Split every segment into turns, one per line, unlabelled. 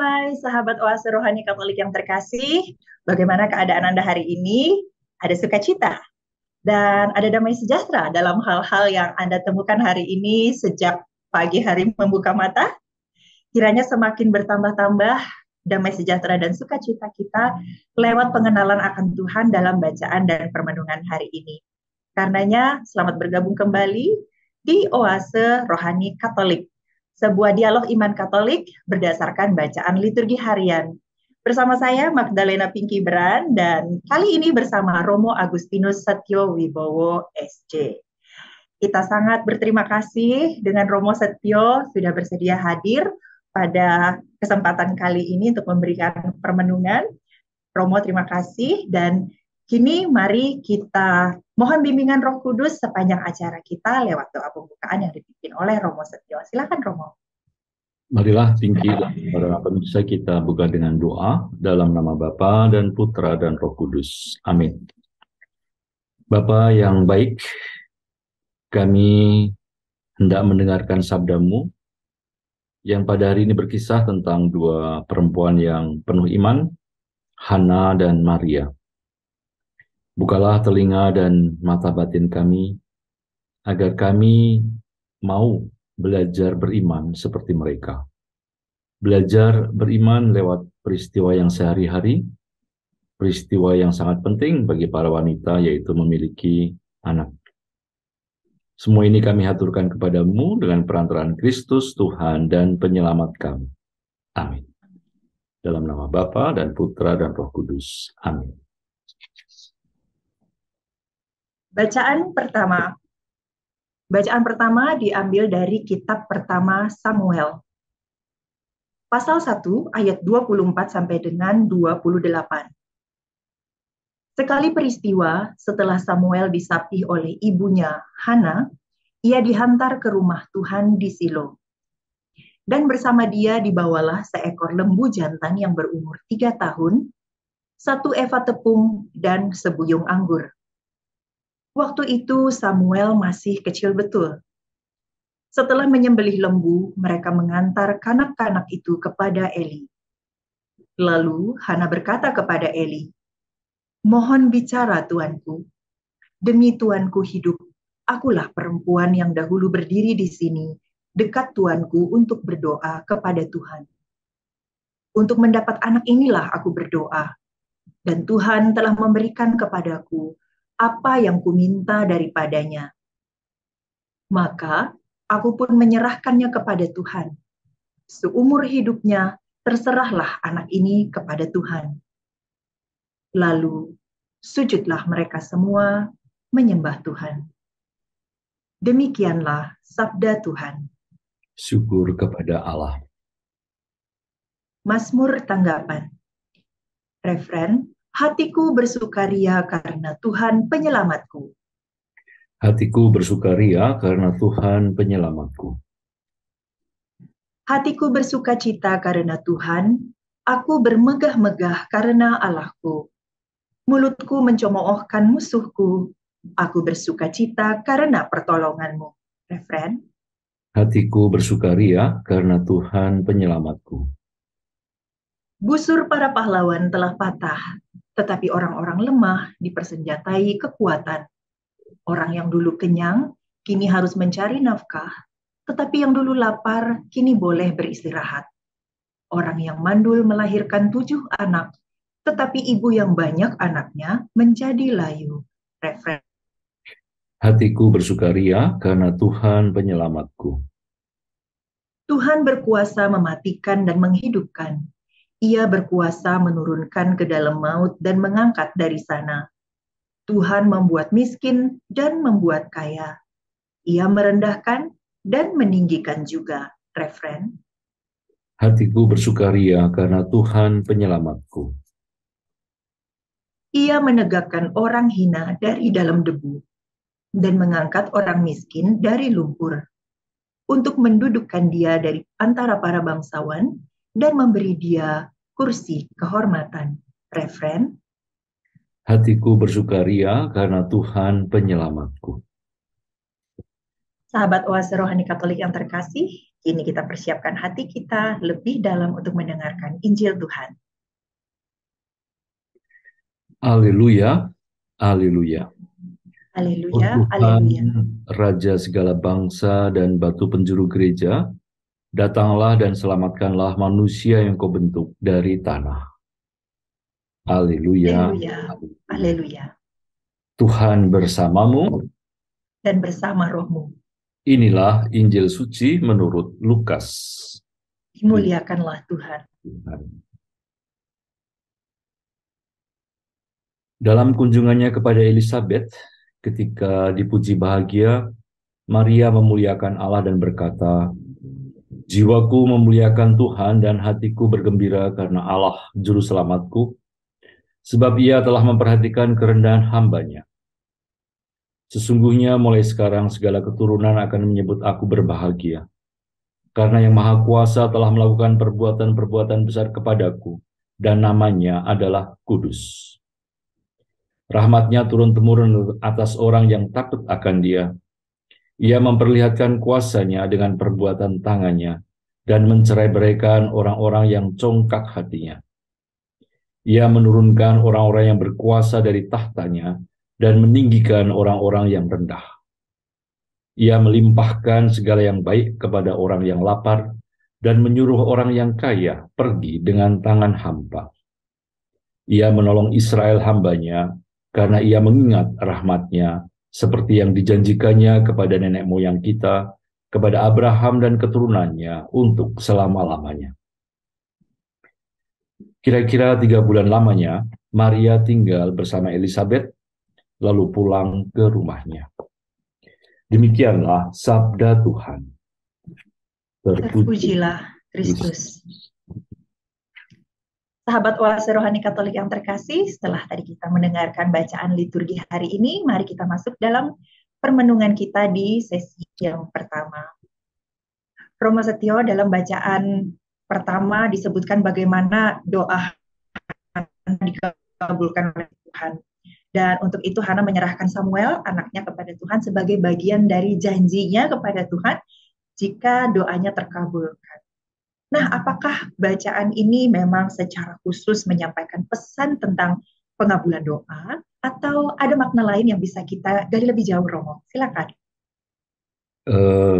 damai, sahabat Oase Rohani Katolik yang terkasih. Bagaimana keadaan Anda hari ini? Ada sukacita dan ada damai sejahtera dalam hal-hal yang Anda temukan hari ini sejak pagi hari membuka mata. Kiranya semakin bertambah-tambah damai sejahtera dan sukacita kita lewat pengenalan akan Tuhan dalam bacaan dan permenungan hari ini. Karenanya, selamat bergabung kembali di Oase Rohani Katolik, sebuah dialog iman Katolik berdasarkan bacaan liturgi harian. Bersama saya Magdalena Pinky Beran dan kali ini bersama Romo Agustinus Setio Wibowo SC. Kita sangat berterima kasih dengan Romo Setio sudah bersedia hadir pada kesempatan kali ini untuk memberikan permenungan. Romo, terima kasih, dan kini mari kita mohon bimbingan Roh Kudus sepanjang acara kita lewat doa pembukaan yang dipimpin oleh Romo Setio. Silakan Romo.
Marilah Pinky dan para pemirsa kita buka dengan doa dalam nama Bapa dan Putra dan Roh Kudus. Amin. Bapa yang baik, kami hendak mendengarkan sabdamu yang pada hari ini berkisah tentang dua perempuan yang penuh iman, Hana dan Maria. Bukalah telinga dan mata batin kami, agar kami mau belajar beriman seperti mereka. Belajar beriman lewat peristiwa yang sehari-hari, peristiwa yang sangat penting bagi para wanita, yaitu memiliki anak. Semua ini kami haturkan kepadamu dengan perantaraan Kristus, Tuhan dan Penyelamat kami. Amin. Dalam nama Bapa dan Putra dan Roh Kudus. Amin.
Bacaan pertama. Bacaan pertama diambil dari kitab pertama Samuel. Pasal 1 ayat 24 sampai dengan 28. Sekali peristiwa setelah Samuel disapih oleh ibunya Hana, ia dihantar ke rumah Tuhan di Silo. Dan bersama dia dibawalah seekor lembu jantan yang berumur 3 tahun, 1 eva tepung, dan sebuyung anggur. Waktu itu Samuel masih kecil betul. Setelah menyembelih lembu, mereka mengantar kanak-kanak itu kepada Eli. Lalu Hana berkata kepada Eli, "Mohon bicara, tuanku. Demi tuanku hidup, akulah perempuan yang dahulu berdiri di sini, dekat tuanku untuk berdoa kepada Tuhan. Untuk mendapat anak inilah aku berdoa, dan Tuhan telah memberikan kepadaku apa yang kuminta daripadanya. Maka aku pun menyerahkannya kepada Tuhan. Seumur hidupnya terserahlah anak ini kepada Tuhan." Lalu sujudlah mereka semua menyembah Tuhan. Demikianlah sabda Tuhan.
Syukur kepada Allah.
Mazmur tanggapan. Refren, hatiku bersukaria karena Tuhan penyelamatku.
Hatiku bersukaria karena Tuhan penyelamatku.
Hatiku bersukacita karena Tuhan, aku bermegah-megah karena Allahku. Mulutku mencemoohkan musuhku, aku bersukacita karena pertolonganmu. Refren.
Hatiku bersukaria karena Tuhan penyelamatku.
Busur para pahlawan telah patah, tetapi orang-orang lemah dipersenjatai kekuatan. Orang yang dulu kenyang, kini harus mencari nafkah, tetapi yang dulu lapar, kini boleh beristirahat. Orang yang mandul melahirkan 7 anak, tetapi ibu yang banyak anaknya menjadi layu. Refren.
Hatiku bersukaria karena Tuhan penyelamatku.
Tuhan berkuasa mematikan dan menghidupkan. Ia berkuasa menurunkan ke dalam maut dan mengangkat dari sana. Tuhan membuat miskin dan membuat kaya. Ia merendahkan dan meninggikan juga. Refren.
Hatiku bersukaria karena Tuhan penyelamatku.
Ia menegakkan orang hina dari dalam debu dan mengangkat orang miskin dari lumpur, untuk mendudukkan dia dari antara para bangsawan dan memberi dia kursi kehormatan. Refren.
Hatiku bersukaria karena Tuhan penyelamatku.
Sahabat Oase Rohani Katolik yang terkasih, kini kita persiapkan hati kita lebih dalam untuk mendengarkan Injil Tuhan.
Haleluya, haleluya.
Haleluya,
Oh Tuhan,
haleluya.
Raja segala bangsa dan batu penjuru gereja, datanglah dan selamatkanlah manusia yang kau bentuk dari tanah. Haleluya,
Haleluya, haleluya.
Tuhan bersamamu.
Dan bersama rohmu.
Inilah Injil suci menurut Lukas.
Dimuliakanlah Tuhan.
Dalam kunjungannya kepada Elisabet, ketika dipuji bahagia, Maria memuliakan Allah dan berkata, "Jiwaku memuliakan Tuhan dan hatiku bergembira karena Allah, Juru Selamatku, sebab Ia telah memperhatikan kerendahan hamba-Nya. Sesungguhnya mulai sekarang segala keturunan akan menyebut aku berbahagia, karena Yang Maha Kuasa telah melakukan perbuatan-perbuatan besar kepadaku, dan namanya adalah Kudus. Rahmat-Nya turun-temurun atas orang yang takut akan Dia. Ia memperlihatkan kuasa-Nya dengan perbuatan tangan-Nya, dan mencerai-beraikan orang-orang yang congkak hatinya. Ia menurunkan orang-orang yang berkuasa dari tahtanya, dan meninggikan orang-orang yang rendah. Ia melimpahkan segala yang baik kepada orang yang lapar, dan menyuruh orang yang kaya pergi dengan tangan hampa. Ia menolong Israel hamba-Nya, karena Ia mengingat rahmat-Nya, seperti yang dijanjikannya kepada nenek moyang kita, kepada Abraham dan keturunannya untuk selama-lamanya." Kira-kira 3 bulan lamanya, Maria tinggal bersama Elisabet, lalu pulang ke rumahnya. Demikianlah sabda Tuhan.
Terpujilah Kristus. Sahabat Oase Rohani Katolik yang terkasih, setelah tadi kita mendengarkan bacaan liturgi hari ini, mari kita masuk dalam permenungan kita di sesi yang pertama. Romo Setio dalam bacaan pertama disebutkan bagaimana doa dikabulkan oleh Tuhan. Dan untuk itu Hana menyerahkan Samuel, anaknya, kepada Tuhan sebagai bagian dari janjinya kepada Tuhan jika doanya terkabulkan. Nah, apakah bacaan ini memang secara khusus menyampaikan pesan tentang pengabulan doa, atau ada makna lain yang bisa kita gali lebih jauh, Romo? Silakan.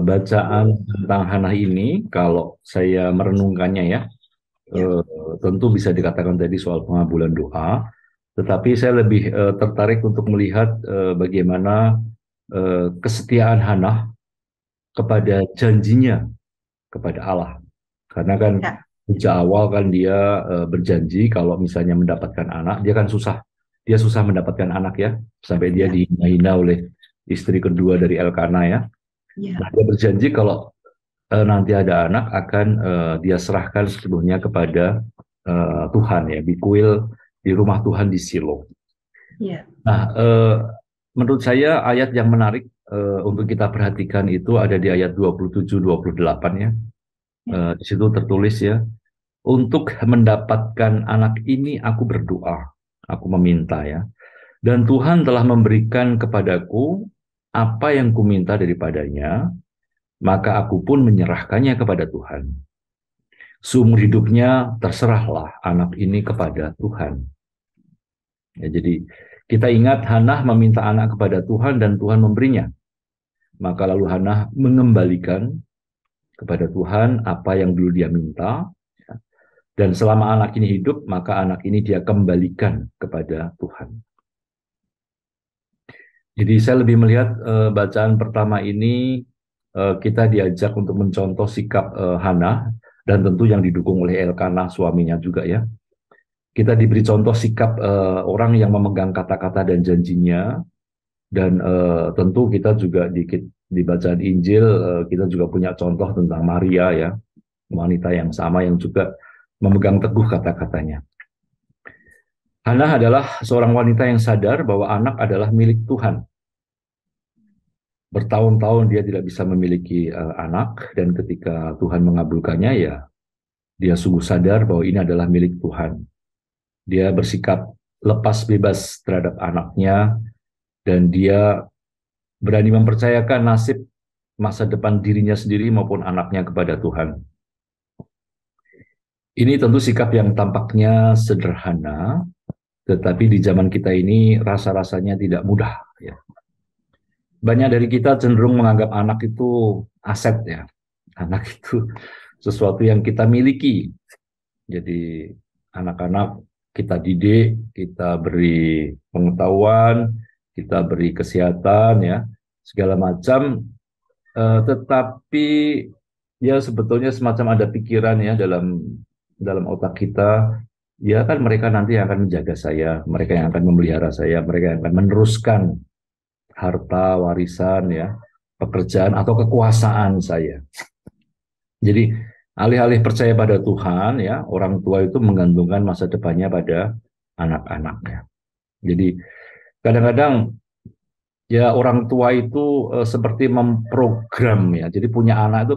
Bacaan tentang Hana ini, kalau saya merenungkannya ya, tentu bisa dikatakan tadi soal pengabulan doa, tetapi saya lebih tertarik untuk melihat bagaimana kesetiaan Hana kepada janjinya kepada Allah. Karena kan sejak awal kan dia berjanji kalau misalnya mendapatkan anak, dia kan susah. Dia susah mendapatkan anak ya, sampai dia dihina oleh istri kedua dari Elkana ya. Nah, dia berjanji kalau nanti ada anak akan dia serahkan sepenuhnya kepada Tuhan ya, bikuil di rumah Tuhan di Silo. Nah, menurut saya ayat yang menarik untuk kita perhatikan itu ada di ayat 27-28 ya. Di situ tertulis ya, "Untuk mendapatkan anak ini aku berdoa, aku meminta ya, dan Tuhan telah memberikan kepadaku apa yang kuminta daripadanya, maka aku pun menyerahkannya kepada Tuhan. Seumur hidupnya terserahlah anak ini kepada Tuhan." Ya, jadi kita ingat Hana meminta anak kepada Tuhan dan Tuhan memberinya. Maka lalu Hana mengembalikan kepada Tuhan apa yang dulu dia minta, dan selama anak ini hidup, maka anak ini dia kembalikan kepada Tuhan. Jadi saya lebih melihat bacaan pertama ini kita diajak untuk mencontoh sikap Hana, dan tentu yang didukung oleh Elkana suaminya juga ya. Kita diberi contoh sikap orang yang memegang kata-kata dan janjinya, dan tentu kita juga di bacaan Injil kita juga punya contoh tentang Maria ya, wanita yang sama yang juga memegang teguh kata-katanya. Hana adalah seorang wanita yang sadar bahwa anak adalah milik Tuhan. Bertahun-tahun dia tidak bisa memiliki anak, dan ketika Tuhan mengabulkannya ya, dia sungguh sadar bahwa ini adalah milik Tuhan. Dia bersikap lepas bebas terhadap anaknya, dan dia berani mempercayakan nasib masa depan dirinya sendiri maupun anaknya kepada Tuhan. Ini tentu sikap yang tampaknya sederhana, tetapi di zaman kita ini rasa-rasanya tidak mudah. Ya. Banyak dari kita cenderung menganggap anak itu aset ya. Anak itu sesuatu yang kita miliki. Jadi anak-anak kita didik, kita beri pengetahuan, kita beri kesehatan ya, segala macam. Tetapi ya sebetulnya semacam ada pikiran ya dalam otak kita, ya kan mereka nanti yang akan menjaga saya, mereka yang akan memelihara saya, mereka yang akan meneruskan harta, warisan ya, pekerjaan atau kekuasaan saya. Jadi alih-alih percaya pada Tuhan ya, orang tua itu menggantungkan masa depannya pada anak-anaknya. Jadi kadang-kadang ya orang tua itu seperti memprogram ya. Jadi punya anak itu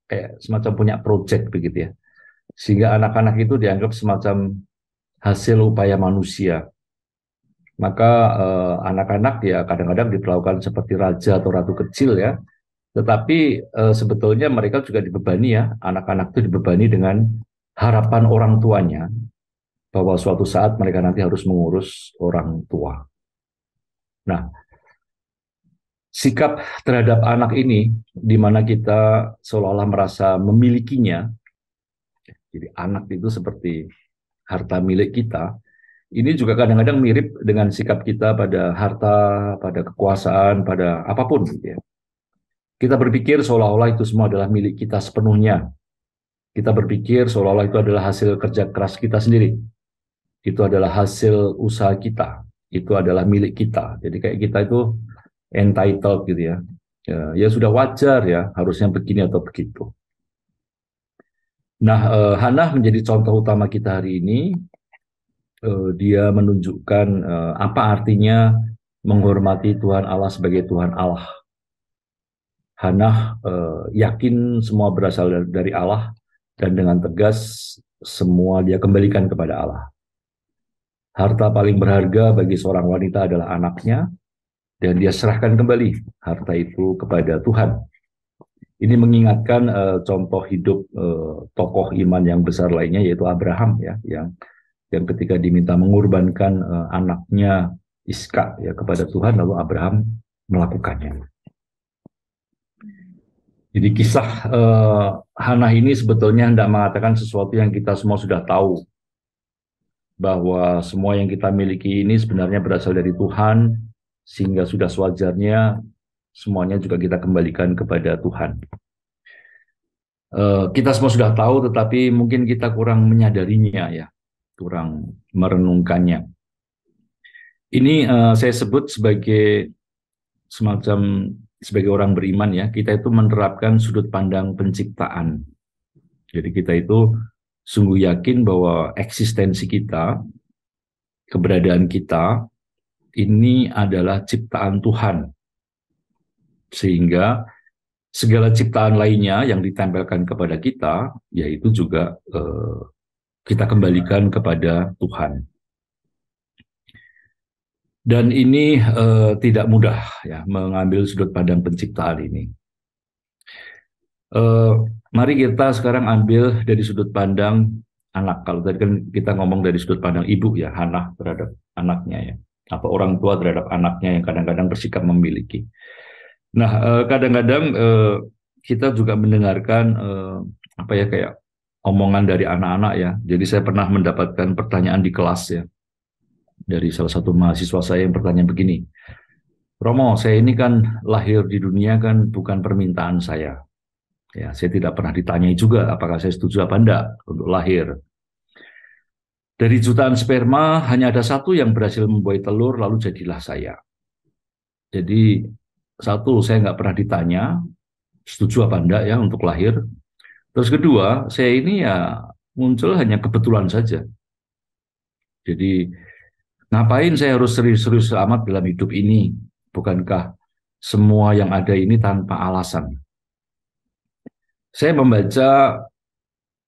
kayak semacam punya project begitu ya. Sehingga anak-anak itu dianggap semacam hasil upaya manusia. Maka anak-anak ya kadang-kadang diperlakukan seperti raja atau ratu kecil ya. Tetapi sebetulnya mereka juga dibebani ya, anak-anak itu dibebani dengan harapan orang tuanya bahwa suatu saat mereka nanti harus mengurus orang tua. Nah, sikap terhadap anak ini di mana kita seolah-olah merasa memilikinya. Jadi anak itu seperti harta milik kita. Ini juga kadang-kadang mirip dengan sikap kita pada harta, pada kekuasaan, pada apapun gitu ya. Kita berpikir seolah-olah itu semua adalah milik kita sepenuhnya. Kita berpikir seolah-olah itu adalah hasil kerja keras kita sendiri. Itu adalah hasil usaha kita. Itu adalah milik kita. Jadi kayak kita itu entitled gitu ya. Ya sudah wajar ya, harusnya begini atau begitu. Nah, Hannah menjadi contoh utama kita hari ini. Dia menunjukkan apa artinya menghormati Tuhan Allah sebagai Tuhan Allah. Hannah yakin semua berasal dari Allah dan dengan tegas semua dia kembalikan kepada Allah. Harta paling berharga bagi seorang wanita adalah anaknya dan dia serahkan kembali harta itu kepada Tuhan. Ini mengingatkan contoh hidup tokoh iman yang besar lainnya yaitu Abraham ya, yang ketika diminta mengorbankan anaknya Iskak ya kepada Tuhan, lalu Abraham melakukannya. Jadi kisah Hannah ini sebetulnya hendak mengatakan sesuatu yang kita semua sudah tahu, bahwa semua yang kita miliki ini sebenarnya berasal dari Tuhan, sehingga sudah sewajarnya semuanya juga kita kembalikan kepada Tuhan. Kita semua sudah tahu, tetapi mungkin kita kurang menyadarinya ya, kurang merenungkannya. Ini saya sebut sebagai semacam sebagai orang beriman ya, kita itu menerapkan sudut pandang penciptaan. Jadi kita itu sungguh yakin bahwa eksistensi kita, keberadaan kita, ini adalah ciptaan Tuhan. Sehingga segala ciptaan lainnya yang ditempelkan kepada kita, yaitu juga kita kembalikan kepada Tuhan. Dan ini tidak mudah ya mengambil sudut pandang penciptaan ini. Mari kita sekarang ambil dari sudut pandang anak. Kalau tadi kan kita ngomong dari sudut pandang ibu ya, Hannah terhadap anaknya ya, atau orang tua terhadap anaknya yang kadang-kadang bersikap memiliki. Nah, kadang-kadang kita juga mendengarkan apa ya kayak omongan dari anak-anak ya. Jadi saya pernah mendapatkan pertanyaan di kelas ya dari salah satu mahasiswa saya yang bertanya begini, Romo, saya ini kan lahir di dunia kan bukan permintaan saya. Ya, saya tidak pernah ditanyai juga apakah saya setuju apa enggak untuk lahir. Dari jutaan sperma hanya ada satu yang berhasil membuai telur lalu jadilah saya. Jadi satu, saya nggak pernah ditanya setuju apa enggak ya untuk lahir. Terus kedua, saya ini ya muncul hanya kebetulan saja. Jadi ngapain saya harus serius-serius amat dalam hidup ini? Bukankah semua yang ada ini tanpa alasan? Saya membaca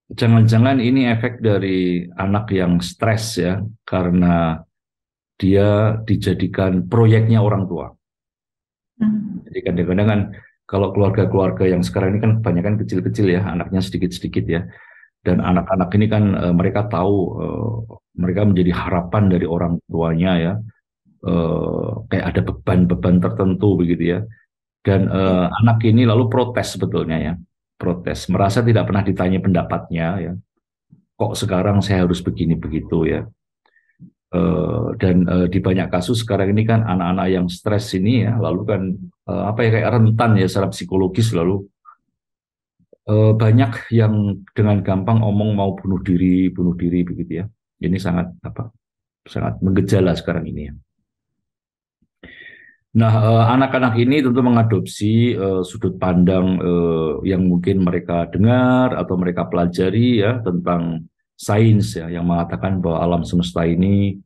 jangan-jangan ini efek dari anak yang stres ya, karena dia dijadikan proyeknya orang tua. Jadi kadang-kadang kan Kalau keluarga-keluarga yang sekarang ini kan kebanyakan kecil-kecil ya, anaknya sedikit-sedikit ya. Dan anak-anak ini kan mereka tahu mereka menjadi harapan dari orang tuanya ya. Kayak ada beban-beban tertentu begitu ya. Dan anak ini lalu protes sebetulnya ya. Protes, merasa tidak pernah ditanya pendapatnya ya. Kok sekarang saya harus begini begitu ya. Dan di banyak kasus sekarang ini kan anak-anak yang stres ini ya, lalu kan apa ya kayak rentan ya secara psikologis, lalu banyak yang dengan gampang omong mau bunuh diri begitu ya. Ini sangat apa? Sangat menggejala sekarang ini ya. Nah, anak-anak ini tentu mengadopsi sudut pandang yang mungkin mereka dengar atau mereka pelajari ya tentang sains ya, yang mengatakan bahwa alam semesta ini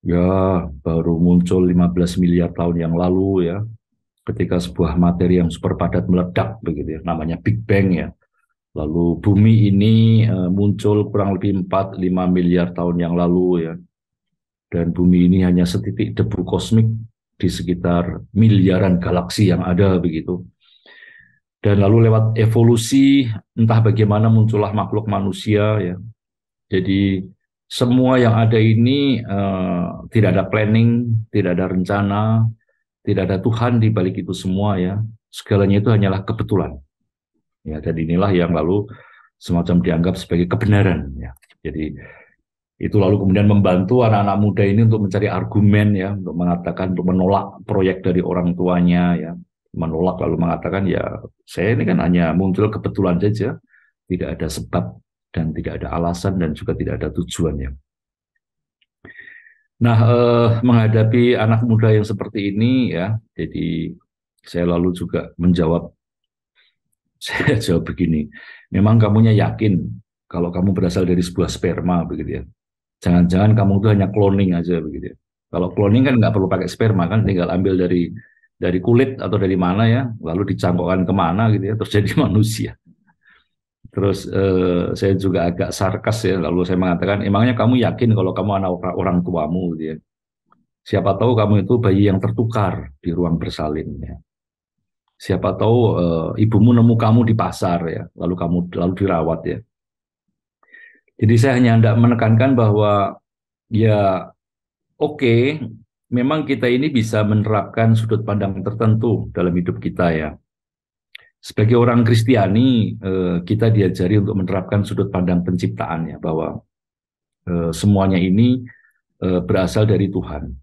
ya baru muncul 15 miliar tahun yang lalu ya, ketika sebuah materi yang super padat meledak begitu ya, namanya Big Bang ya. Lalu bumi ini muncul kurang lebih 4-5 miliar tahun yang lalu ya. Dan bumi ini hanya setitik debu kosmik di sekitar miliaran galaksi yang ada begitu. Dan lalu lewat evolusi entah bagaimana muncullah makhluk manusia ya. Jadi semua yang ada ini tidak ada planning, tidak ada rencana, tidak ada Tuhan di balik itu semua ya. Segalanya itu hanyalah kebetulan. Ya, dan inilah yang lalu semacam dianggap sebagai kebenaran ya. Jadi itu lalu kemudian membantu anak-anak muda ini untuk mencari argumen ya, untuk mengatakan, untuk menolak proyek dari orang tuanya ya, menolak lalu mengatakan ya saya ini kan hanya muncul kebetulan saja, tidak ada sebab dan tidak ada alasan dan juga tidak ada tujuannya. Nah, menghadapi anak muda yang seperti ini ya, jadi saya lalu juga menjawab, saya jawab begini, memang kamunya yakin kalau kamu berasal dari sebuah sperma begitu ya? Jangan-jangan kamu itu hanya cloning aja begitu ya? Kalau cloning kan nggak perlu pakai sperma kan, tinggal ambil dari kulit atau dari mana ya, lalu dicangkokkan kemana gitu ya, terus jadi manusia. Terus saya juga agak sarkas ya, lalu saya mengatakan, emangnya kamu yakin kalau kamu anak orang tuamu gitu ya? Siapa tahu kamu itu bayi yang tertukar di ruang bersalin ya. Siapa tahu ibumu nemu kamu di pasar ya, lalu dirawat ya. Jadi saya hanya hendak menekankan bahwa ya oke, memang kita ini bisa menerapkan sudut pandang tertentu dalam hidup kita ya. Sebagai orang Kristiani, kita diajari untuk menerapkan sudut pandang penciptaan ya, bahwa semuanya ini berasal dari Tuhan.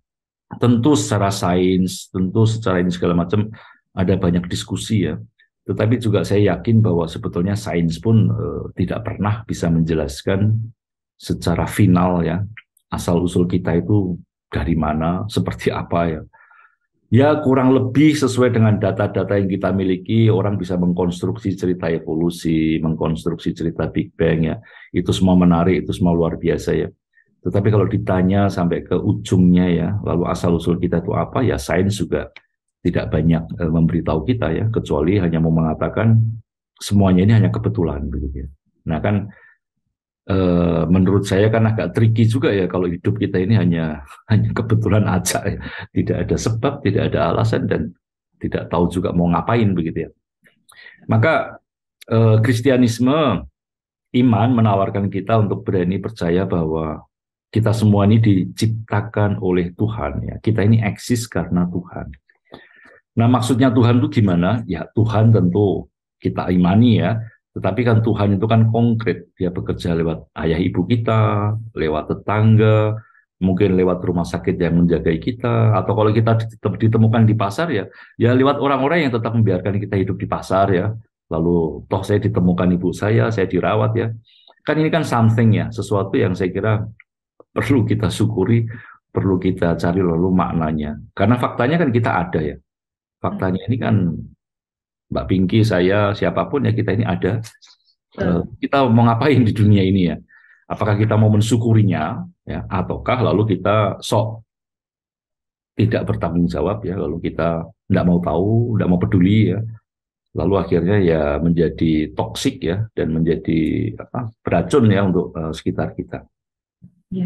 Tentu secara sains, tentu secara ini segala macam ada banyak diskusi ya. Tetapi juga saya yakin bahwa sebetulnya sains pun tidak pernah bisa menjelaskan secara final ya, asal-usul kita itu dari mana, seperti apa ya. Ya kurang lebih sesuai dengan data-data yang kita miliki, orang bisa mengkonstruksi cerita evolusi, mengkonstruksi cerita Big Bang ya. Itu semua menarik, itu semua luar biasa ya. Tetapi kalau ditanya sampai ke ujungnya ya, lalu asal-usul kita itu apa, ya sains juga tidak banyak memberitahu kita ya, kecuali hanya mau mengatakan semuanya ini hanya kebetulan begitu ya. Nah kan menurut saya kan agak tricky juga ya kalau hidup kita ini hanya kebetulan aja ya. Tidak ada sebab, tidak ada alasan dan tidak tahu juga mau ngapain begitu ya. Maka Kristianisme, iman menawarkan kita untuk berani percaya bahwa kita semua ini diciptakan oleh Tuhan ya. Kita ini eksis karena Tuhan. Nah, maksudnya Tuhan itu gimana? Ya, Tuhan tentu kita imani ya. Tetapi kan Tuhan itu kan konkret. Dia bekerja lewat ayah ibu kita, lewat tetangga, mungkin lewat rumah sakit yang menjagai kita, atau kalau kita ditemukan di pasar ya lewat orang-orang yang tetap membiarkan kita hidup di pasar ya. Lalu toh saya ditemukan ibu saya dirawat ya. Kan ini kan something ya, sesuatu yang saya kira perlu kita syukuri, perlu kita cari lalu maknanya. Karena faktanya kan kita ada ya. Faktanya ini kan Mbak Pinky, saya, siapapun ya kita ini ada. Kita mau ngapain di dunia ini ya? Apakah kita mau mensyukurinya ya, ataukah lalu kita sok tidak bertanggung jawab ya, lalu kita tidak mau tahu, tidak mau peduli ya. Lalu akhirnya ya menjadi toksik ya dan menjadi beracun ya untuk sekitar kita. Ya.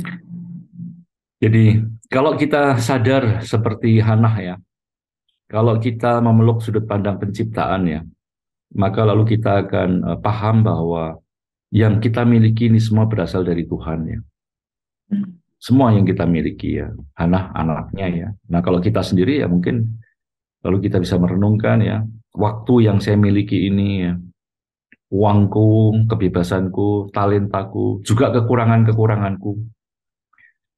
Jadi kalau kita sadar seperti Hannah ya, Kalau kita memeluk sudut pandang penciptaan ya, maka lalu kita akan paham bahwa yang kita miliki ini semua berasal dari Tuhan ya. Semua yang kita miliki ya, anak anaknya ya. Nah kalau kita sendiri ya mungkin lalu kita bisa merenungkan ya, waktu yang saya miliki ini ya, uangku, kebebasanku, talentaku, juga kekurangan-kekuranganku,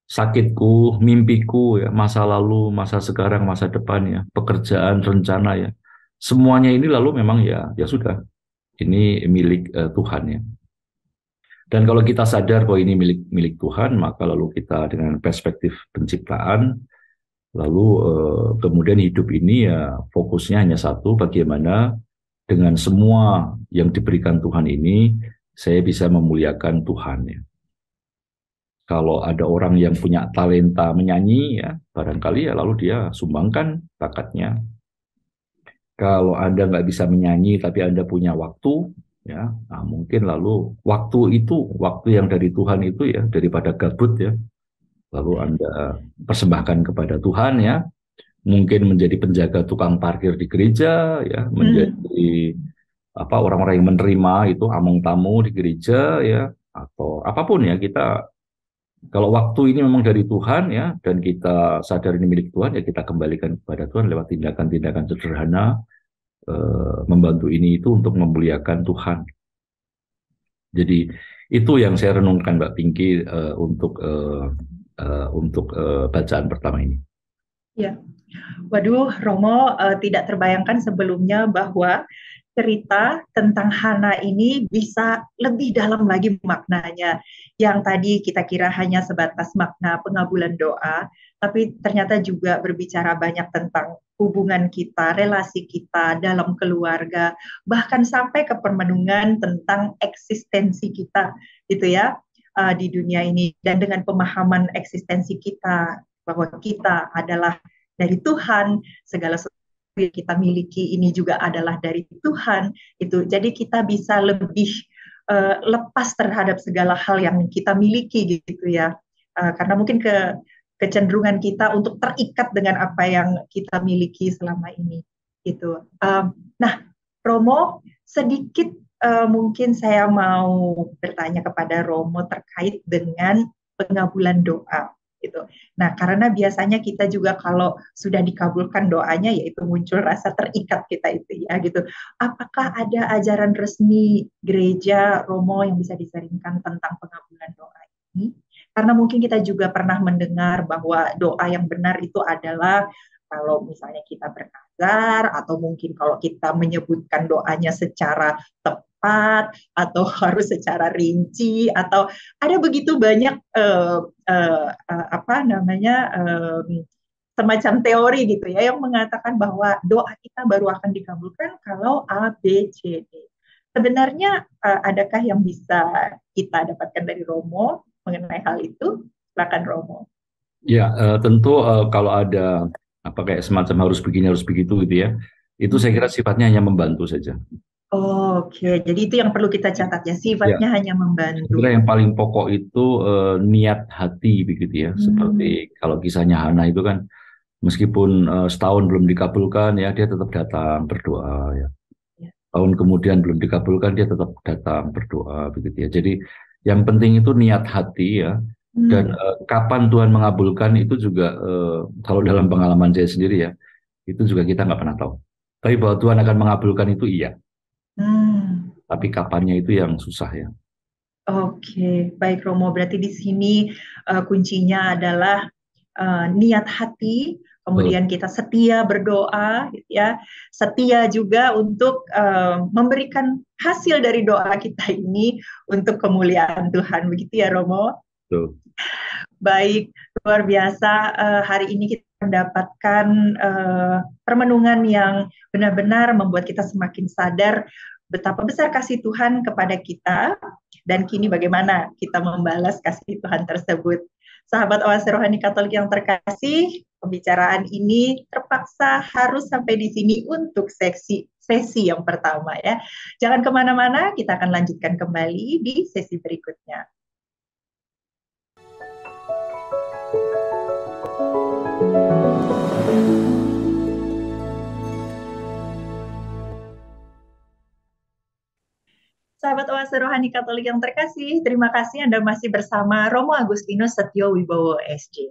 sakitku, mimpiku ya, masa lalu, masa sekarang, masa depan ya, pekerjaan, rencana ya. Semuanya ini lalu memang ya ya sudah, ini milik Tuhan ya. Dan kalau kita sadar bahwa ini milik milik Tuhan, maka lalu kita dengan perspektif penciptaan, lalu kemudian hidup ini ya fokusnya hanya satu, bagaimana dengan semua yang diberikan Tuhan ini, saya bisa memuliakan Tuhan ya. Kalau ada orang yang punya talenta menyanyi ya, barangkali ya lalu dia sumbangkan bakatnya. Kalau Anda nggak bisa menyanyi tapi Anda punya waktu, ya, nah mungkin lalu waktu itu, waktu yang dari Tuhan itu ya, daripada gabut ya, lalu Anda persembahkan kepada Tuhan ya, mungkin menjadi penjaga tukang parkir di gereja ya, menjadi apa orang-orang yang menerima itu among tamu di gereja ya, atau apapun ya, kita kalau waktu ini memang dari Tuhan ya, dan kita sadar ini milik Tuhan ya, kita kembalikan kepada Tuhan lewat tindakan-tindakan sederhana, membantu ini itu untuk memuliakan Tuhan. Jadi itu yang saya renungkan Mbak Pinky untuk bacaan pertama ini.
Ya, waduh, Romo, tidak terbayangkan sebelumnya bahwa cerita tentang Hana ini bisa lebih dalam lagi maknanya. Yang tadi kita kira hanya sebatas makna pengabulan doa, tapi ternyata juga berbicara banyak tentang hubungan kita, relasi kita dalam keluarga, bahkan sampai ke permenungan tentang eksistensi kita, gitu ya, di dunia ini. Dan dengan pemahaman eksistensi kita, bahwa kita adalah dari Tuhan, segala sesuatu yang kita miliki ini juga adalah dari Tuhan, itu jadi kita bisa lebih lepas terhadap segala hal yang kita miliki gitu ya, karena mungkin kecenderungan kita untuk terikat dengan apa yang kita miliki selama ini gitu. Nah, Romo, sedikit mungkin saya mau bertanya kepada Romo terkait dengan pengabulan doa gitu. Nah, karena biasanya kita juga kalau sudah dikabulkan doanya, yaitu muncul rasa terikat kita itu ya gitu. Apakah ada ajaran resmi gereja Romo yang bisa disaringkan tentang pengabulan doa ini? Karena mungkin kita juga pernah mendengar bahwa doa yang benar itu adalah kalau misalnya kita bernazar, atau mungkin kalau kita menyebutkan doanya secara tepat, atau harus secara rinci, atau ada begitu banyak apa namanya semacam teori gitu ya yang mengatakan bahwa doa kita baru akan dikabulkan kalau A, B, C, D. Sebenarnya adakah yang bisa kita dapatkan dari Romo mengenai hal itu? Silakan Romo.
Ya, tentu kalau ada apa kayak semacam harus begini harus begitu gitu ya, itu saya kira sifatnya hanya membantu saja.
Oke, jadi itu yang perlu kita catat ya, sifatnya hanya membantu.
Sebenarnya yang paling pokok itu niat hati begitu ya. Seperti kalau kisahnya Hana itu kan, meskipun setahun belum dikabulkan ya, dia tetap datang berdoa ya. Tahun kemudian belum dikabulkan, dia tetap datang berdoa begitu ya. Jadi yang penting itu niat hati ya. Dan kapan Tuhan mengabulkan itu juga kalau dalam pengalaman saya sendiri ya, itu juga kita nggak pernah tahu. Tapi bahwa Tuhan akan mengabulkan itu iya. Tapi kapannya itu yang susah ya.
Oke, baik Romo. Berarti di sini kuncinya adalah niat hati, kemudian kita setia berdoa, gitu ya, setia juga untuk memberikan hasil dari doa kita ini untuk kemuliaan Tuhan, begitu ya Romo?
Betul.
Baik, luar biasa. Hari ini kita mendapatkan permenungan yang benar-benar membuat kita semakin sadar betapa besar kasih Tuhan kepada kita, dan kini bagaimana kita membalas kasih Tuhan tersebut. Sahabat Oase Rohani Katolik yang terkasih, pembicaraan ini terpaksa harus sampai di sini untuk sesi yang pertama ya. Jangan kemana-mana, kita akan lanjutkan kembali di sesi berikutnya. Sobat Oase Rohani Katolik yang terkasih, terima kasih Anda masih bersama Romo Agustinus Setio Wibowo SJ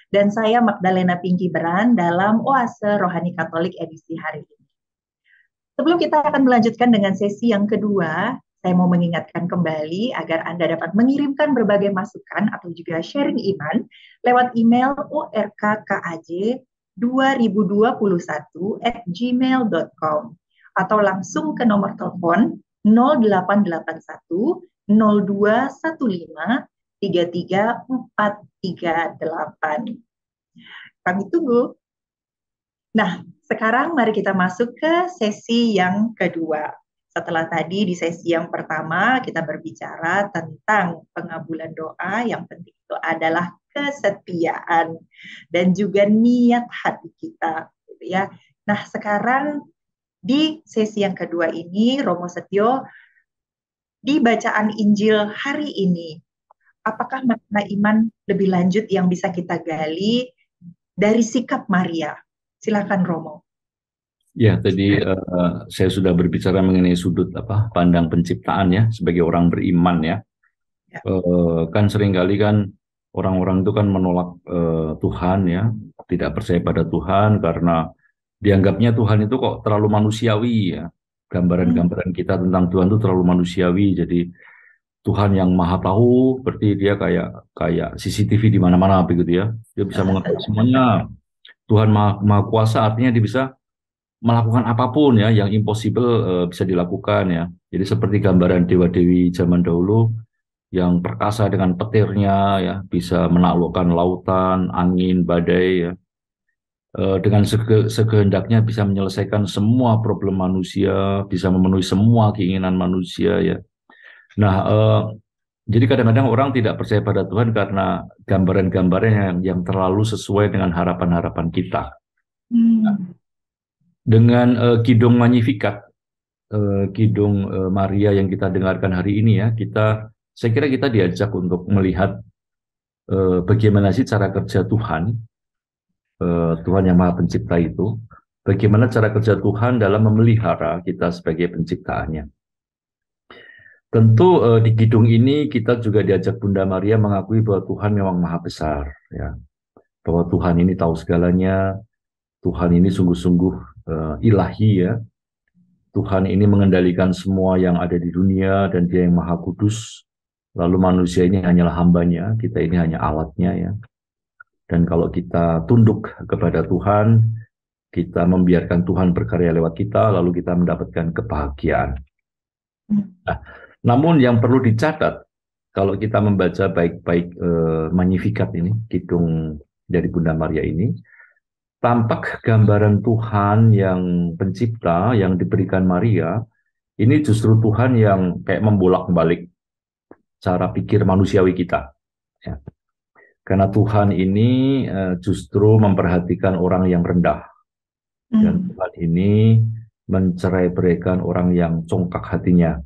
dan saya Magdalena Pinky Beran dalam Oase Rohani Katolik edisi hari ini. Sebelum kita akan melanjutkan dengan sesi yang kedua, saya mau mengingatkan kembali agar Anda dapat mengirimkan berbagai masukan atau juga sharing iman lewat email orkkaj2021@gmail.com atau langsung ke nomor telepon 0881 0215 33438. Kami tunggu. Nah, sekarang mari kita masuk ke sesi yang kedua. Setelah tadi di sesi yang pertama kita berbicara tentang pengabulan doa, yang penting itu adalah kesetiaan dan juga niat hati kita, gitu ya. Nah, sekarang di sesi yang kedua ini, Romo Setio, di bacaan Injil hari ini, apakah makna iman lebih lanjut yang bisa kita gali dari sikap Maria? Silakan Romo.
Ya, tadi saya sudah berbicara mengenai sudut pandang penciptaan ya, sebagai orang beriman ya. Kan seringkali kan orang-orang itu kan menolak Tuhan ya, tidak percaya pada Tuhan karena dianggapnya Tuhan itu kok terlalu manusiawi ya. Gambaran-gambaran kita tentang Tuhan itu terlalu manusiawi. Jadi Tuhan yang maha tahu, berarti dia kayak CCTV di mana-mana begitu ya. Dia bisa mengetahui semuanya. Tuhan maha kuasa, artinya dia bisa melakukan apapun ya, yang impossible bisa dilakukan ya. Jadi seperti gambaran dewa-dewi zaman dahulu yang perkasa dengan petirnya ya, bisa menaklukkan lautan, angin, badai ya. Dengan sekehendaknya bisa menyelesaikan semua problem manusia, bisa memenuhi semua keinginan manusia ya. Nah, jadi kadang-kadang orang tidak percaya pada Tuhan karena gambaran-gambaran yang terlalu sesuai dengan harapan-harapan kita. Dengan Kidung Magnificat, Kidung Maria yang kita dengarkan hari ini ya, saya kira kita diajak untuk melihat bagaimana sih cara kerja Tuhan. Tuhan yang Maha Pencipta itu, bagaimana cara kerja Tuhan dalam memelihara kita sebagai penciptaannya. Tentu di kidung ini kita juga diajak Bunda Maria mengakui bahwa Tuhan memang Maha Besar, ya, bahwa Tuhan ini tahu segalanya, Tuhan ini sungguh-sungguh ilahi ya, Tuhan ini mengendalikan semua yang ada di dunia dan Dia yang Maha Kudus. Lalu manusia ini hanyalah hambanya, kita ini hanya alatnya ya. Dan kalau kita tunduk kepada Tuhan, kita membiarkan Tuhan berkarya lewat kita, lalu kita mendapatkan kebahagiaan. Nah, namun yang perlu dicatat, kalau kita membaca baik-baik Magnificat ini, kidung dari Bunda Maria ini, tampak gambaran Tuhan yang pencipta, yang diberikan Maria, ini justru Tuhan yang kayak membolak-balik cara pikir manusiawi kita. Ya. Karena Tuhan ini justru memperhatikan orang yang rendah. Dan Tuhan ini mencerai-beraikan orang yang congkak hatinya.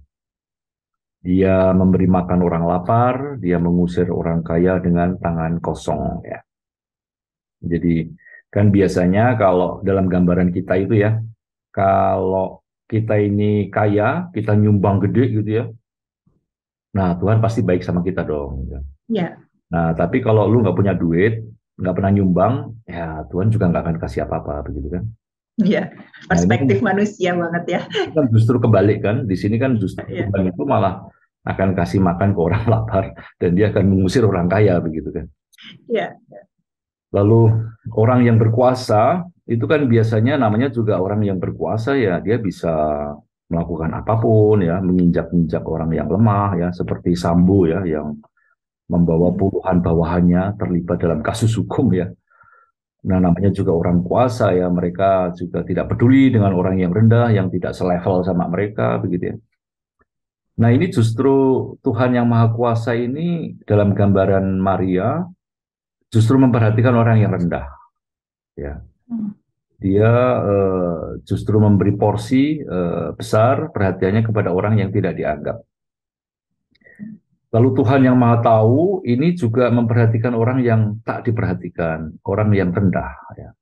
Dia memberi makan orang lapar, dia mengusir orang kaya dengan tangan kosong. Ya. Jadi kan biasanya kalau dalam gambaran kita itu ya, kalau kita ini kaya, kita nyumbang gede gitu ya. Nah Tuhan pasti baik sama kita dong. Ya. Nah, tapi kalau lu nggak punya duit, nggak pernah nyumbang, ya Tuhan juga nggak akan kasih apa-apa, begitu kan?
Iya, perspektif manusia banget ya.
Kan justru kebalik kan, di sini kan justru Tuhan itu malah akan kasih makan ke orang lapar, dan dia akan mengusir orang kaya, begitu kan?
Iya.
Lalu orang yang berkuasa, itu kan biasanya namanya juga orang yang berkuasa ya, dia bisa melakukan apapun ya, menginjak-injak orang yang lemah ya, seperti Sambo ya, yang membawa puluhan bawahannya terlibat dalam kasus hukum ya. Nah, namanya juga orang kuasa ya, mereka juga tidak peduli dengan orang yang rendah, yang tidak selevel sama mereka, begitu ya. Nah, ini justru Tuhan yang Maha Kuasa ini dalam gambaran Maria justru memperhatikan orang yang rendah. Ya. Dia justru memberi porsi besar perhatiannya kepada orang yang tidak dianggap. Lalu Tuhan yang Maha Tahu ini juga memperhatikan orang yang tak diperhatikan, orang yang rendah. Ya.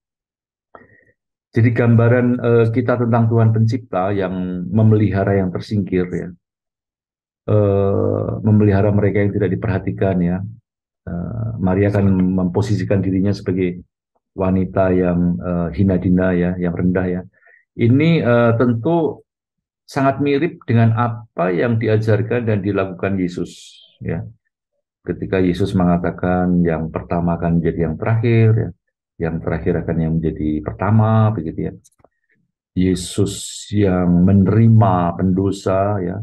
Jadi gambaran kita tentang Tuhan Pencipta yang memelihara yang tersingkir, ya. memelihara mereka yang tidak diperhatikan ya. Maria akan memposisikan dirinya sebagai wanita yang hina dina ya, yang rendah ya. Ini tentu sangat mirip dengan apa yang diajarkan dan dilakukan Yesus ya. Ketika Yesus mengatakan yang pertama akan menjadi yang terakhir ya, yang terakhir akan yang menjadi pertama begitu ya. Yesus yang menerima pendosa ya,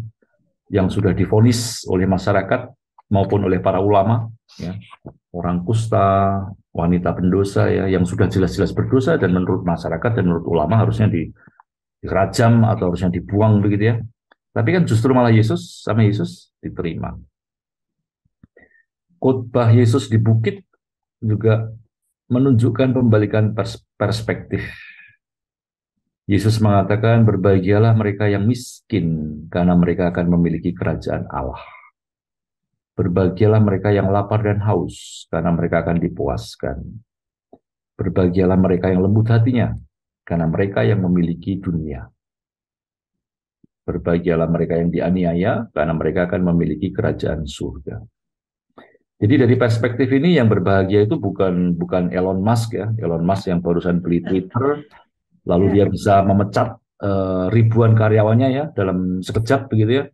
yang sudah divonis oleh masyarakat maupun oleh para ulama ya. Orang kusta, wanita pendosa ya, yang sudah jelas-jelas berdosa dan menurut masyarakat dan menurut ulama harusnya dirajam atau harusnya dibuang begitu ya. Tapi kan justru malah Yesus diterima. Khotbah Yesus di bukit juga menunjukkan pembalikan perspektif. Yesus mengatakan berbahagialah mereka yang miskin karena mereka akan memiliki kerajaan Allah. Berbahagialah mereka yang lapar dan haus, karena mereka akan dipuaskan. Berbahagialah mereka yang lembut hatinya, karena mereka yang memiliki dunia. Berbahagialah mereka yang dianiaya, karena mereka akan memiliki kerajaan surga. Jadi dari perspektif ini yang berbahagia itu bukan Elon Musk ya, Elon Musk yang barusan beli Twitter, lalu dia bisa memecat ribuan karyawannya ya dalam sekejap begitu ya.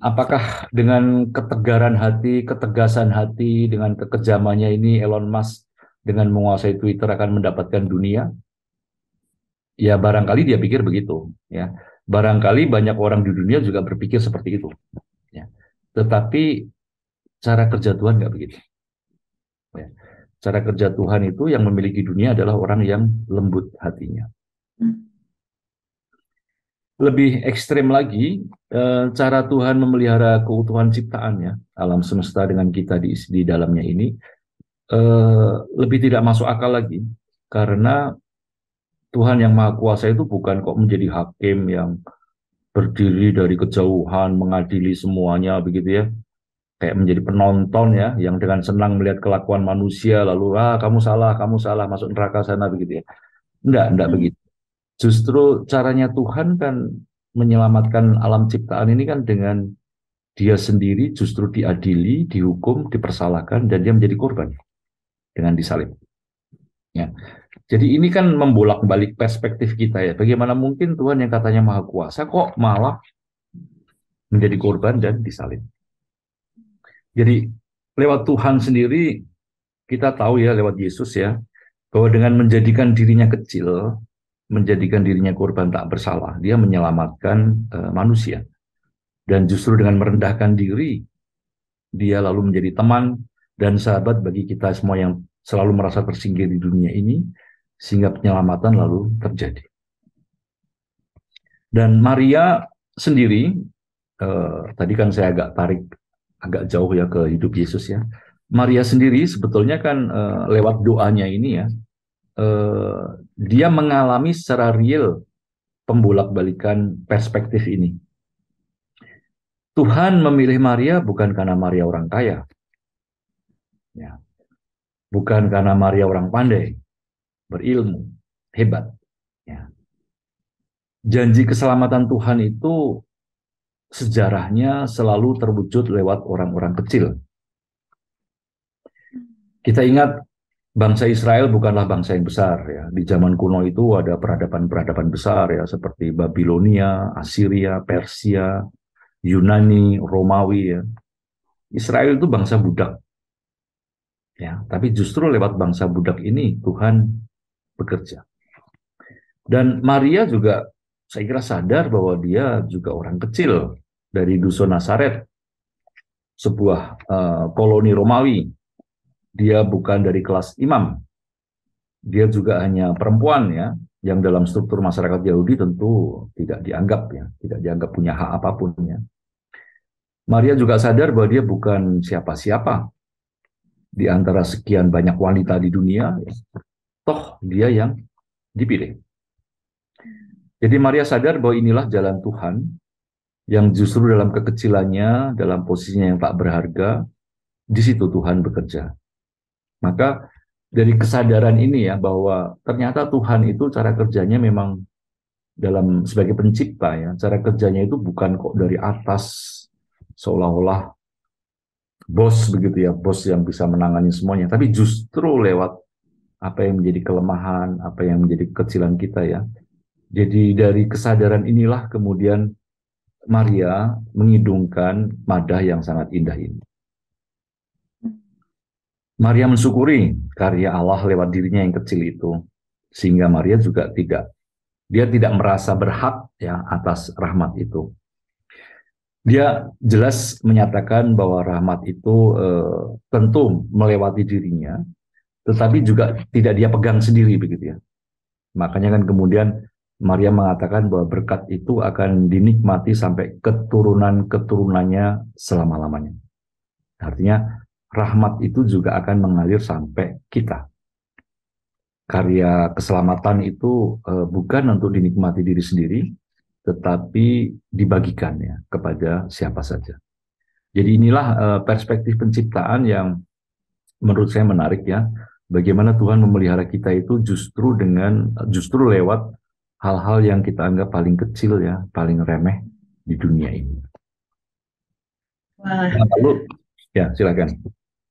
Apakah dengan ketegaran hati, ketegasan hati, dengan kekejamannya ini Elon Musk dengan menguasai Twitter akan mendapatkan dunia? Ya barangkali dia pikir begitu. Ya, barangkali banyak orang di dunia juga berpikir seperti itu. Ya. Tetapi cara kerja Tuhan nggak begitu. Ya. Cara kerja Tuhan itu yang memiliki dunia adalah orang yang lembut hatinya. Lebih ekstrem lagi, cara Tuhan memelihara keutuhan ciptaannya, alam semesta dengan kita di dalamnya ini, lebih tidak masuk akal lagi. Karena Tuhan yang Maha Kuasa itu bukan kok menjadi hakim yang berdiri dari kejauhan, mengadili semuanya, begitu ya. Kayak menjadi penonton ya, yang dengan senang melihat kelakuan manusia, lalu, kamu salah, masuk neraka sana, begitu ya. Enggak begitu. Justru caranya Tuhan kan menyelamatkan alam ciptaan ini kan dengan dia sendiri justru diadili, dihukum, dipersalahkan, dan dia menjadi korban dengan disalib. Ya. Jadi ini kan membolak-balik perspektif kita ya. Bagaimana mungkin Tuhan yang katanya Maha Kuasa kok malah menjadi korban dan disalib. Jadi lewat Tuhan sendiri kita tahu ya lewat Yesus ya, bahwa dengan menjadikan dirinya kecil, menjadikan dirinya korban tak bersalah, dia menyelamatkan manusia. Dan justru dengan merendahkan diri, dia lalu menjadi teman dan sahabat bagi kita semua yang selalu merasa tersingkir di dunia ini, sehingga penyelamatan lalu terjadi. Dan Maria sendiri, tadi kan saya agak jauh ya ke hidup Yesus ya. Maria sendiri sebetulnya kan lewat doanya ini ya, dia mengalami secara real pembolak-balikan perspektif ini. Tuhan memilih Maria bukan karena Maria orang kaya, ya. Bukan karena Maria orang pandai, berilmu, hebat. Ya. Janji keselamatan Tuhan itu sejarahnya selalu terwujud lewat orang-orang kecil. Kita ingat bangsa Israel bukanlah bangsa yang besar ya. Di zaman kuno itu ada peradaban-peradaban besar ya seperti Babilonia, Assyria, Persia, Yunani, Romawi ya. Israel itu bangsa budak. Ya, tapi justru lewat bangsa budak ini Tuhan bekerja. Dan Maria juga saya kira sadar bahwa dia juga orang kecil dari dusun Nazaret, sebuah koloni Romawi. Dia bukan dari kelas imam. Dia juga hanya perempuan ya, yang dalam struktur masyarakat Yahudi tentu tidak dianggap ya, tidak dianggap punya hak apapun ya. Maria juga sadar bahwa dia bukan siapa-siapa di antara sekian banyak wanita di dunia, ya. Toh dia yang dipilih. Jadi Maria sadar bahwa inilah jalan Tuhan yang justru dalam kekecilannya, dalam posisinya yang tak berharga, di situ Tuhan bekerja. Maka dari kesadaran ini ya bahwa ternyata Tuhan itu cara kerjanya memang sebagai pencipta ya, cara kerjanya itu bukan kok dari atas seolah-olah bos begitu ya, bos yang bisa menangani semuanya, tapi justru lewat apa yang menjadi kelemahan, apa yang menjadi kekecilan kita ya. Jadi dari kesadaran inilah kemudian Maria mengidungkan madah yang sangat indah ini. Maria mensyukuri karya Allah lewat dirinya yang kecil itu, sehingga Maria juga tidak merasa berhak ya atas rahmat itu. Dia jelas menyatakan bahwa rahmat itu tentu melewati dirinya, tetapi juga tidak dia pegang sendiri begitu ya. Makanya kan kemudian Maria mengatakan bahwa berkat itu akan dinikmati sampai keturunan-keturunannya selama-lamanya. Artinya rahmat itu juga akan mengalir sampai kita. Karya keselamatan itu bukan untuk dinikmati diri sendiri, tetapi dibagikan ya kepada siapa saja. Jadi inilah perspektif penciptaan yang menurut saya menarik ya. Bagaimana Tuhan memelihara kita itu justru lewat hal-hal yang kita anggap paling kecil ya, paling remeh di dunia ini.
Wah.
Nah, lalu ya silakan.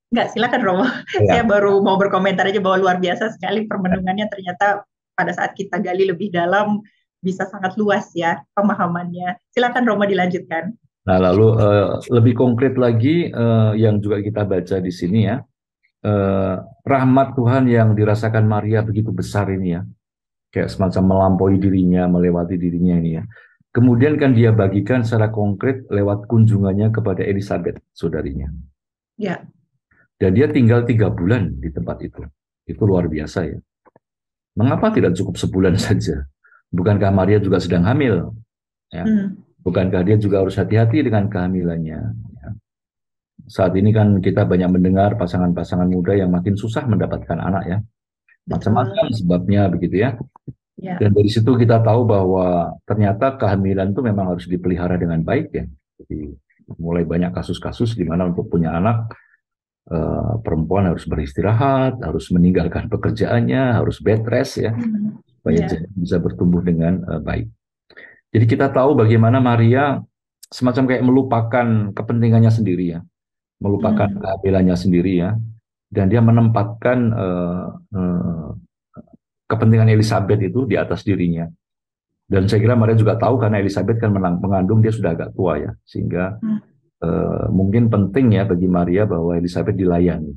Enggak, silakan Romo.
Ya.
Saya baru mau berkomentar aja bahwa luar biasa sekali permenungannya, ternyata pada saat kita gali lebih dalam bisa sangat luas ya pemahamannya. Silakan Romo dilanjutkan.
Nah, lalu lebih konkret lagi yang juga kita baca di sini ya, rahmat Tuhan yang dirasakan Maria begitu besar ini ya, kayak semacam melampaui dirinya, melewati dirinya ini ya. Kemudian kan dia bagikan secara konkret lewat kunjungannya kepada Elizabeth, saudarinya.
Ya.
Dan dia tinggal 3 bulan di tempat itu. Itu luar biasa ya. Mengapa tidak cukup sebulan saja? Bukankah Maria juga sedang hamil? Ya. Bukankah dia juga harus hati-hati dengan kehamilannya? Ya. Saat ini kan kita banyak mendengar pasangan-pasangan muda yang makin susah mendapatkan anak ya. Macam-macam sebabnya begitu ya. Ya. Dan dari situ kita tahu bahwa ternyata kehamilan itu memang harus dipelihara dengan baik ya. Jadi mulai banyak kasus-kasus di mana untuk punya anak perempuan harus beristirahat, harus meninggalkan pekerjaannya, harus bed rest ya, supaya bisa bertumbuh dengan baik. Jadi kita tahu bagaimana Maria semacam kayak melupakan kepentingannya sendiri ya, melupakan kehamilannya sendiri ya, dan dia menempatkan kepentingan Elizabeth itu di atas dirinya. Dan saya kira Maria juga tahu karena Elizabeth kan mengandung dia sudah agak tua ya, sehingga mungkin penting ya bagi Maria bahwa Elizabeth dilayani.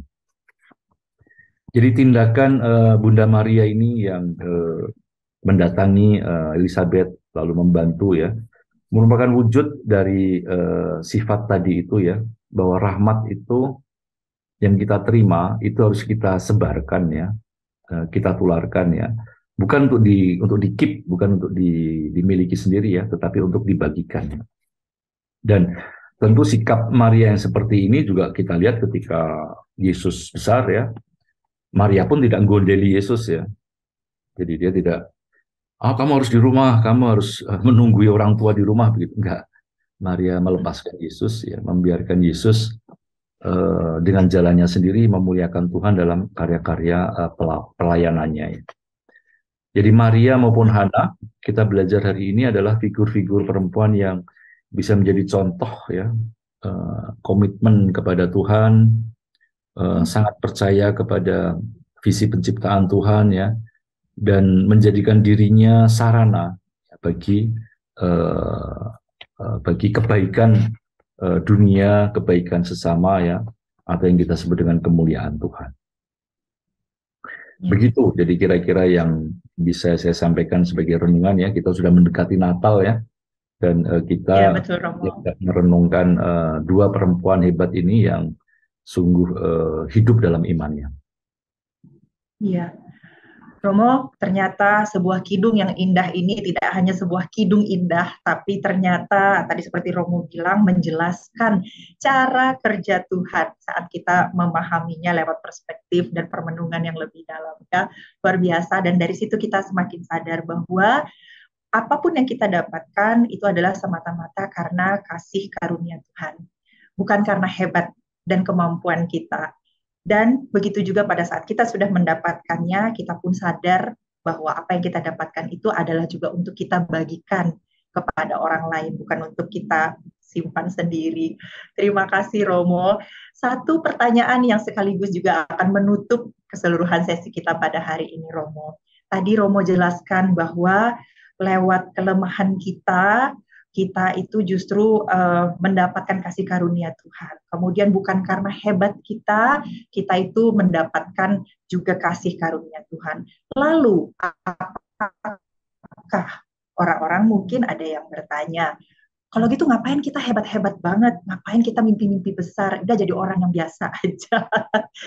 Jadi tindakan Bunda Maria ini yang mendatangi Elizabeth lalu membantu ya, merupakan wujud dari sifat tadi itu ya, bahwa rahmat itu yang kita terima itu harus kita sebarkan ya, kita tularkan ya, bukan untuk di-keep, bukan untuk dimiliki sendiri ya, tetapi untuk dibagikan. Dan tentu sikap Maria yang seperti ini juga kita lihat ketika Yesus besar ya. Maria pun tidak gondeli Yesus ya. Jadi dia tidak, kamu harus di rumah, kamu harus menunggui orang tua di rumah begitu. Enggak. Maria melepaskan Yesus ya, membiarkan Yesus dengan jalannya sendiri memuliakan Tuhan dalam karya-karya pelayanannya ya. Jadi Maria maupun Hana, kita belajar hari ini adalah figur-figur perempuan yang bisa menjadi contoh ya, komitmen kepada Tuhan, sangat percaya kepada visi penciptaan Tuhan ya, dan menjadikan dirinya sarana bagi kebaikan dunia, kebaikan sesama ya, atau yang kita sebut dengan kemuliaan Tuhan. Begitu, jadi kira-kira yang bisa saya sampaikan sebagai renungan ya. Kita sudah mendekati Natal ya. Dan kita merenungkan dua perempuan hebat ini yang sungguh hidup dalam imannya.
Iya, Romo, ternyata sebuah kidung yang indah ini tidak hanya sebuah kidung indah, tapi ternyata tadi seperti Romo bilang menjelaskan cara kerja Tuhan saat kita memahaminya lewat perspektif dan permenungan yang lebih dalam. Ya, luar biasa. Dan dari situ kita semakin sadar bahwa apapun yang kita dapatkan itu adalah semata-mata karena kasih karunia Tuhan, bukan karena hebat dan kemampuan kita. Dan begitu juga pada saat kita sudah mendapatkannya, kita pun sadar bahwa apa yang kita dapatkan itu adalah juga untuk kita bagikan kepada orang lain, bukan untuk kita simpan sendiri. Terima kasih Romo. Satu pertanyaan yang sekaligus juga akan menutup keseluruhan sesi kita pada hari ini, Romo. Tadi Romo jelaskan bahwa lewat kelemahan kita itu justru mendapatkan kasih karunia Tuhan. Kemudian bukan karena hebat kita itu mendapatkan juga kasih karunia Tuhan. Lalu, apakah orang-orang mungkin ada yang bertanya, kalau gitu ngapain kita hebat-hebat banget? Ngapain kita mimpi-mimpi besar? Udah jadi orang yang biasa aja.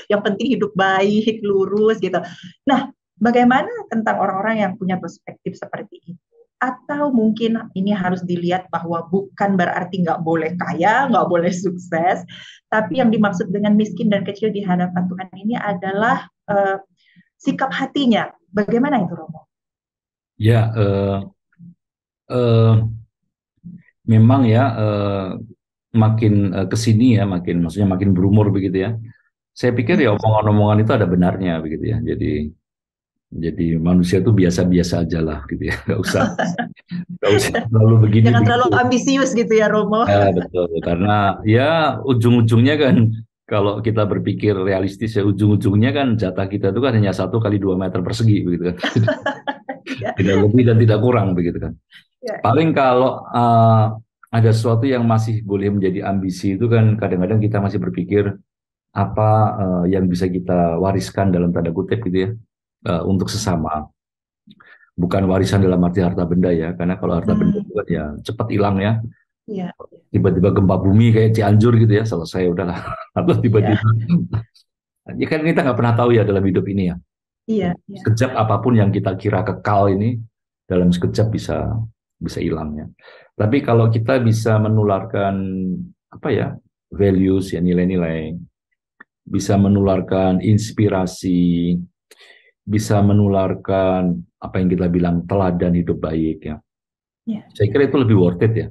Yang penting hidup baik, lurus gitu. Nah, bagaimana tentang orang-orang yang punya perspektif seperti itu? Atau mungkin ini harus dilihat bahwa bukan berarti nggak boleh kaya, nggak boleh sukses, tapi yang dimaksud dengan miskin dan kecil di hadapan Tuhan ini adalah sikap hatinya. Bagaimana itu, Romo?
Ya, memang ya makin kesini ya, maksudnya makin berumur begitu ya. Saya pikir ya omongan-omongan itu ada benarnya begitu ya. Jadi manusia itu biasa-biasa aja lah gitu ya. Nggak usah terlalu begini.
Jangan
begitu.
terlalu ambisius gitu ya, Romo.
Ya, betul. Karena ya ujung-ujungnya kan kalau kita berpikir realistis ya ujung-ujungnya kan jatah kita itu kan hanya 1 kali 2 meter persegi begitu kan. Tidak lebih dan tidak kurang begitu kan.
Ya.
Paling kalau ada sesuatu yang masih boleh menjadi ambisi itu kan kadang-kadang kita masih berpikir apa yang bisa kita wariskan dalam tanda kutip gitu ya untuk sesama. Bukan warisan dalam arti harta benda ya, karena kalau harta benda itu kan ya cepat hilang ya.
Iya.
Tiba-tiba gempa bumi kayak Cianjur gitu ya, selesai udahlah. Atau tiba-tiba, ya kan kita nggak pernah tahu ya dalam hidup ini ya.
Iya.
Sekejap apapun yang kita kira kekal ini, dalam sekejap bisa hilang ya. Tapi kalau kita bisa menularkan apa ya values ya nilai-nilai, bisa menularkan inspirasi, bisa menularkan apa yang kita bilang teladan hidup baik ya. Saya kira itu lebih worth it ya.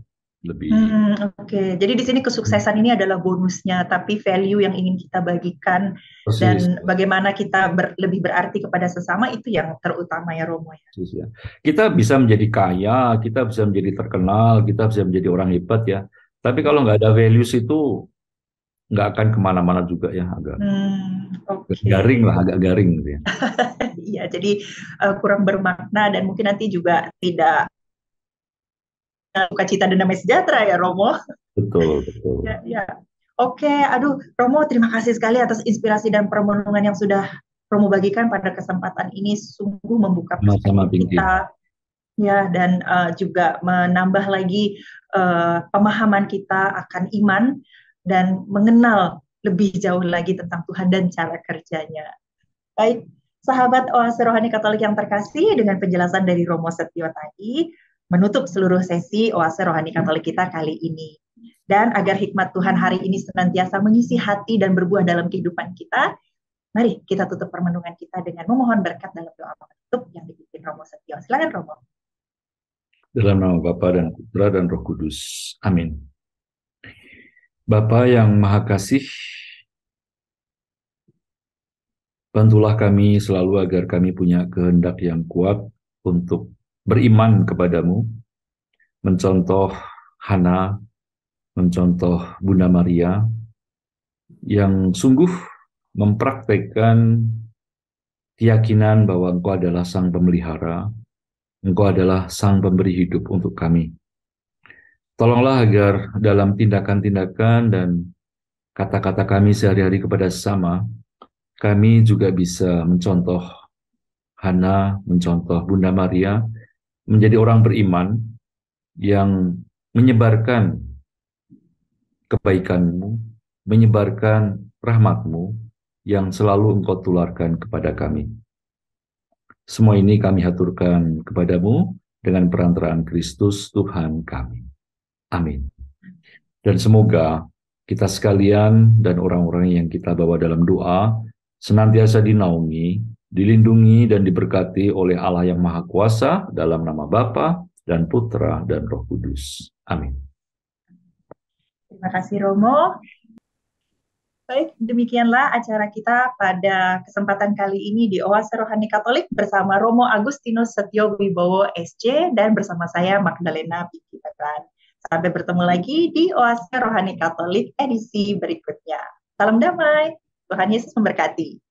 Oke. Jadi di sini kesuksesan ini adalah bonusnya, tapi value yang ingin kita bagikan dan bagaimana kita lebih berarti kepada sesama itu yang terutama ya, Romo ya.
Kita bisa menjadi kaya, kita bisa menjadi terkenal, kita bisa menjadi orang hebat ya. Tapi kalau nggak ada values itu nggak akan kemana-mana juga ya, agak garing lah, agak garing gitu ya.
Iya, jadi kurang bermakna dan mungkin nanti juga tidak sukacita dan damai sejahtera ya, Romo.
Betul.
Ya. Oke, aduh, Romo, terima kasih sekali atas inspirasi dan permenungan yang sudah Romo bagikan pada kesempatan ini, sungguh membuka perspektif kita, ya, dan juga menambah lagi pemahaman kita akan iman dan mengenal lebih jauh lagi tentang Tuhan dan cara kerjanya. Baik, sahabat Oase Rohani Katolik yang terkasih, dengan penjelasan dari Romo Setio tadi, menutup seluruh sesi Oase Rohani Katolik kita kali ini. Dan agar hikmat Tuhan hari ini senantiasa mengisi hati dan berbuah dalam kehidupan kita, mari kita tutup permenungan kita dengan memohon berkat dalam doa penutup yang dipimpin Romo Setio. Silakan, Romo.
Dalam nama Bapa dan Putra dan Roh Kudus. Amin. Bapa yang Maha Kasih, bantulah kami selalu agar kami punya kehendak yang kuat untuk beriman kepadamu, mencontoh Hana, mencontoh Bunda Maria, yang sungguh mempraktekkan keyakinan bahwa Engkau adalah Sang Pemelihara, Engkau adalah Sang Pemberi hidup untuk kami. Tolonglah agar dalam tindakan-tindakan dan kata-kata kami sehari-hari kepada sesama, kami juga bisa mencontoh Hana, mencontoh Bunda Maria, menjadi orang beriman yang menyebarkan kebaikan-Mu, menyebarkan rahmat-Mu yang selalu Engkau tularkan kepada kami. Semua ini kami haturkan kepadamu dengan perantaraan Kristus Tuhan kami. Amin. Dan semoga kita sekalian dan orang-orang yang kita bawa dalam doa senantiasa dinaungi, dilindungi dan diberkati oleh Allah yang Maha Kuasa dalam nama Bapa dan Putra dan Roh Kudus. Amin.
Terima kasih, Romo. Baik, demikianlah acara kita pada kesempatan kali ini di Oase Rohani Katolik bersama Romo Agustinus Setio Wibowo SC dan bersama saya Magdalena Pikitakan. Sampai bertemu lagi di Oase Rohani Katolik edisi berikutnya. Salam damai, Tuhan Yesus memberkati.